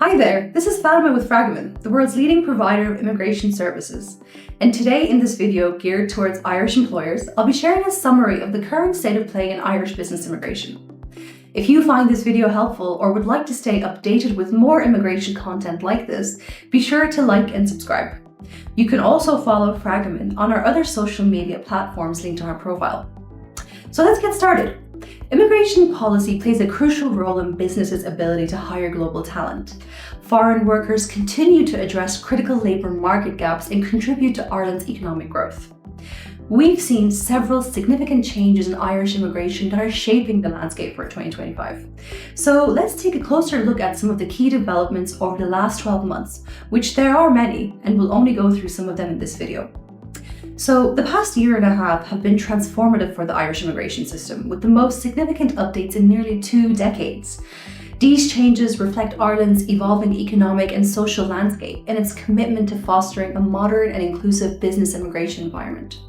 Hi there, this is Fatima with Fragomen, the world's leading provider of immigration services. And today in this video geared towards Irish employers, I'll be sharing a summary of the current state of play in Irish business immigration. If you find this video helpful or would like to stay updated with more immigration content like this, be sure to like and subscribe. You can also follow Fragomen on our other social media platforms linked on our profile. So let's get started. Immigration policy plays a crucial role in businesses' ability to hire global talent. Foreign workers continue to address critical labour market gaps and contribute to Ireland's economic growth. We've seen several significant changes in Irish immigration that are shaping the landscape for 2025. So let's take a closer look at some of the key developments over the last 12 months, which there are many, and we'll only go through some of them in this video. So the past year and a half have been transformative for the Irish immigration system, with the most significant updates in nearly 2 decades. These changes reflect Ireland's evolving economic and social landscape and its commitment to fostering a modern and inclusive business immigration environment.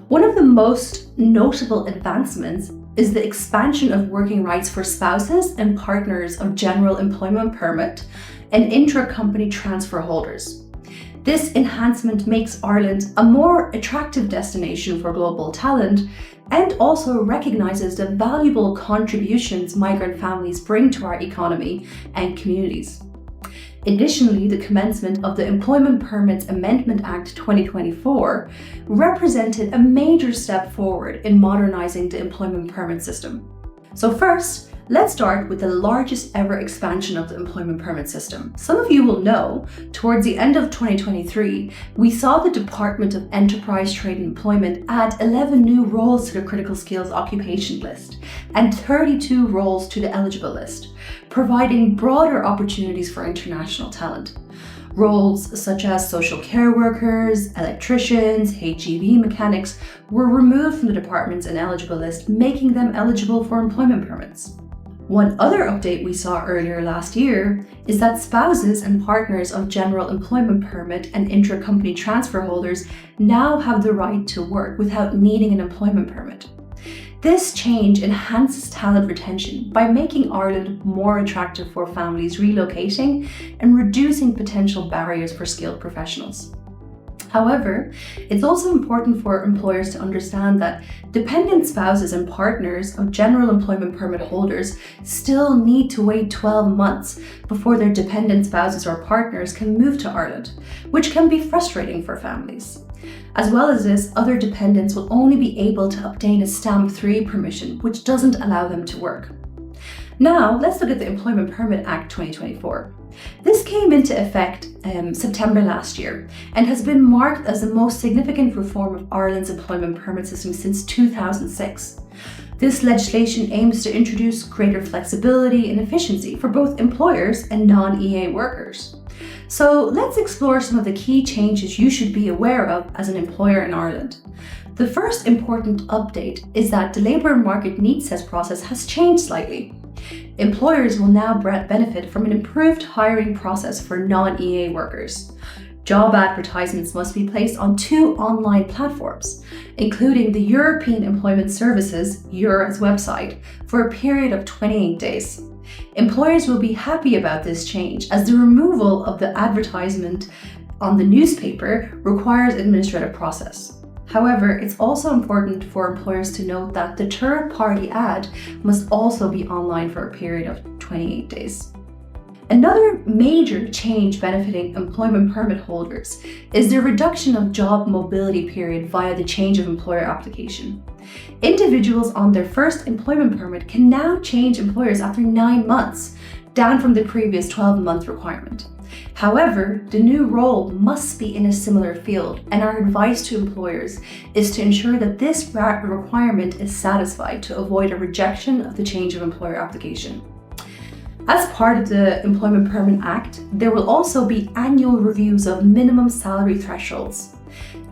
One of the most notable advancements is the expansion of working rights for spouses and partners of general employment permit and intra-company transfer holders. This enhancement makes Ireland a more attractive destination for global talent and also recognises the valuable contributions migrant families bring to our economy and communities. Additionally, the commencement of the Employment Permits Amendment Act 2024 represented a major step forward in modernising the employment permit system. So first, let's start with the largest ever expansion of the employment permit system. Some of you will know, towards the end of 2023, we saw the Department of Enterprise, Trade and Employment add 11 new roles to the critical skills occupation list and 32 roles to the eligible list, providing broader opportunities for international talent. Roles such as social care workers, electricians, HGV mechanics were removed from the department's ineligible list, making them eligible for employment permits. One other update we saw earlier last year is that spouses and partners of general employment permit and intra-company transfer holders now have the right to work without needing an employment permit. This change enhances talent retention by making Ireland more attractive for families relocating and reducing potential barriers for skilled professionals. However, it's also important for employers to understand that dependent spouses and partners of general employment permit holders still need to wait 12 months before their dependent spouses or partners can move to Ireland, which can be frustrating for families. As well as this, other dependents will only be able to obtain a Stamp 3 permission, which doesn't allow them to work. Now, let's look at the Employment Permit Act 2024. This came into effect September last year and has been marked as the most significant reform of Ireland's employment permit system since 2006. This legislation aims to introduce greater flexibility and efficiency for both employers and non-EA workers. So let's explore some of the key changes you should be aware of as an employer in Ireland. The first important update is that the labour market needs test process has changed slightly. Employers will now benefit from an improved hiring process for non-EA workers. Job advertisements must be placed on 2 online platforms, including the European Employment Services (EURES) website, for a period of 28 days. Employers will be happy about this change, as the removal of the advertisement on the newspaper requires administrative process. However, it's also important for employers to note that the third-party ad must also be online for a period of 28 days. Another major change benefiting employment permit holders is the reduction of job mobility period via the change of employer application. Individuals on their first employment permit can now change employers after 9 months, down from the previous 12-month requirement. However, the new role must be in a similar field, and our advice to employers is to ensure that this requirement is satisfied to avoid a rejection of the change of employer application. As part of the Employment Permit Act, there will also be annual reviews of minimum salary thresholds.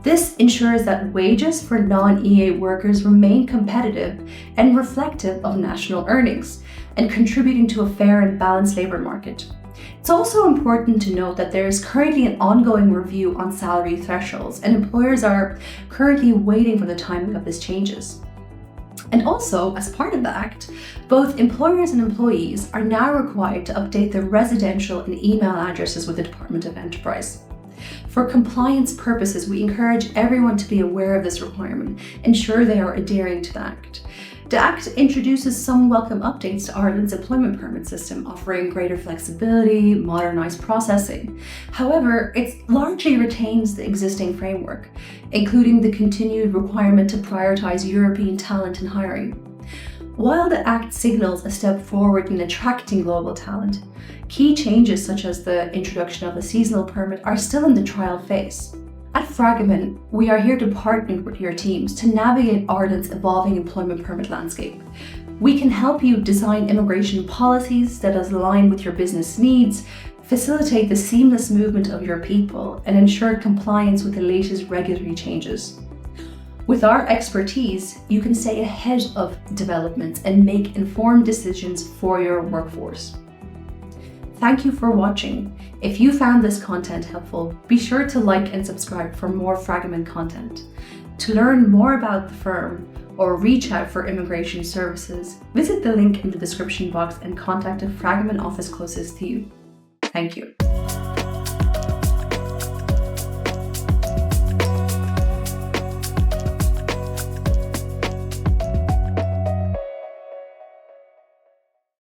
This ensures that wages for non-EA workers remain competitive and reflective of national earnings, and contributing to a fair and balanced labour market. It's also important to note that there is currently an ongoing review on salary thresholds, and employers are currently waiting for the timing of these changes. And also, as part of the Act, both employers and employees are now required to update their residential and email addresses with the Department of Enterprise. For compliance purposes, we encourage everyone to be aware of this requirement, ensure they are adhering to the Act. The Act introduces some welcome updates to Ireland's employment permit system, offering greater flexibility, modernised processing. However, it largely retains the existing framework, including the continued requirement to prioritise European talent in hiring. While the Act signals a step forward in attracting global talent, key changes such as the introduction of a seasonal permit are still in the trial phase. At Fragomen, we are here to partner with your teams to navigate Ireland's evolving employment permit landscape. We can help you design immigration policies that align with your business needs, facilitate the seamless movement of your people, and ensure compliance with the latest regulatory changes. With our expertise, you can stay ahead of developments and make informed decisions for your workforce. Thank you for watching. If you found this content helpful, be sure to like and subscribe for more Fragomen content. To learn more about the firm or reach out for immigration services, visit the link in the description box and contact a Fragomen office closest to you. Thank you.